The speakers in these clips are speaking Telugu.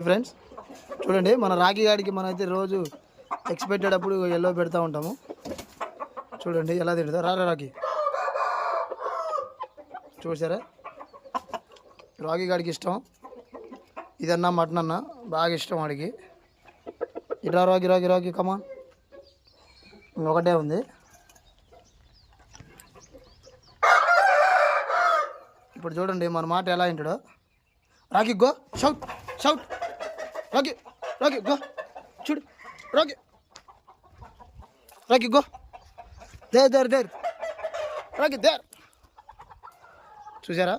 ఫ్రెండ్స్ చూడండి, మన రాఖీ గాడికి మనమైతే రోజు ఎక్స్పెక్టెడ్ అప్పుడు ఎల్లో పెడతా ఉంటాము. చూడండి ఎలా తింటుందో. రారా రాఖీ, చూసారా? రాఖీ గాడికి ఇష్టం ఇదన్నా మటన్ అన్నా బాగా ఇష్టం వాడికి. ఇట్లా రాఖీ రాఖీ రాఖీ కమా, ఇంకొకటే ఉంది. ఇప్పుడు చూడండి మన మాట ఎలా వింటాడో. Rakhi go, shout shout, Rakhi Rakhi go, చూడు Rakhi Rakhi go, there there there Rakhi there. చూసారా,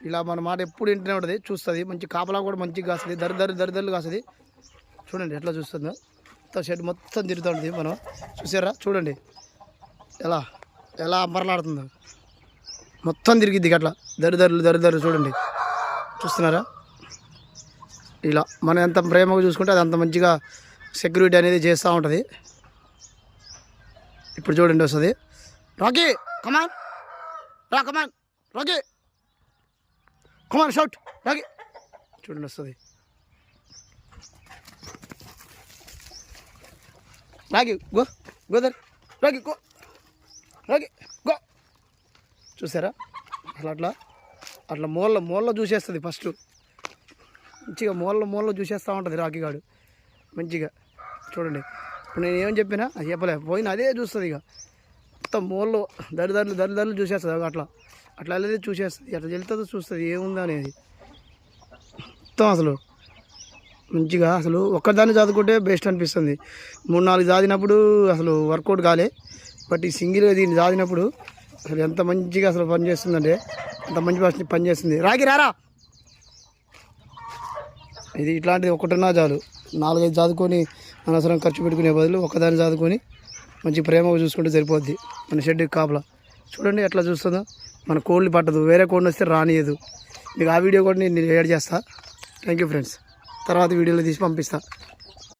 ఇలా మన మాట ఎప్పుడు ఇంటనే ఉంటుంది, చూస్తుంది. మంచి కాపలా కూడా మంచిగా కాస్తుంది, దరిదర్లు కాస్తుంది. చూడండి ఎట్లా చూస్తుందో, మొత్తం షెడ్ మొత్తం తిరుగుతుంది. మనం చూసారా, చూడండి ఎలా ఎలా మరలాడుతుందో, మొత్తం తిరిగిద్ది అట్లా దరిదర్లు చూడండి, చూస్తున్నారా? ఇలా మనం ఎంత ప్రేమగా చూసుకుంటే అది అంత మంచిగా సెక్యూరిటీ అనేది చేస్తూ ఉంటుంది. ఇప్పుడు చూడండి వస్తుంది. రాఖీ కమాన్ రా, కమాన్ రాఖీ కమాన్ షౌట్ రాఖీ, చూడండి వస్తుంది. Rakhi go Gwadar, Rakhi go Rakhi go. చూసారా, అట్లా అట్లా అట్లా మూలలో చూసేస్తుంది. ఫస్ట్ మంచిగా మూలలో చూసేస్తూ ఉంటుంది రాఖీ గాడు మంచిగా. చూడండి ఇప్పుడు నేను ఏమని చెప్పినా అది చెప్పలే, పోయిన అదే చూస్తుంది. ఇక మొత్తం మూలలో దరిదర్లు చూసేస్తుంది. అట్లా అట్లా అనేది చూసేస్తుంది. అట్లా వెళ్తుందో చూస్తుంది ఏముంది అనేది మొత్తం. అసలు మంచిగా అసలు ఒక్కదాన్ని చదువుకుంటే బెస్ట్ అనిపిస్తుంది. 3-4 చదివినప్పుడు అసలు వర్కౌట్ కాలే, బట్ ఈ సింగిల్గా దీన్ని చదివినప్పుడు అసలు ఎంత మంచిగా అసలు పని చేస్తుందంటే అంత మంచి పని చేస్తుంది. రాఖీ రారా, ఇది ఇట్లాంటిది ఒకటిన్నా చాలు. 4-5 చదువుకొని అనవసరం ఖర్చు పెట్టుకునే బదులు ఒక్కదాన్ని చదువుకొని మంచి ప్రేమగా చూసుకుంటే సరిపోద్ది. మన షెడ్కి కాపలా చూడండి ఎట్లా చూస్తుందో. మన కోళ్ళు పట్టదు, వేరే కోడిని వస్తే రానియదు. మీకు ఆ వీడియో కూడా నేను యాడ్ చేస్తా. థ్యాంక్ యూ ఫ్రెండ్స్, తర్వాత వీడియోలో తీసి పంపిస్తాను.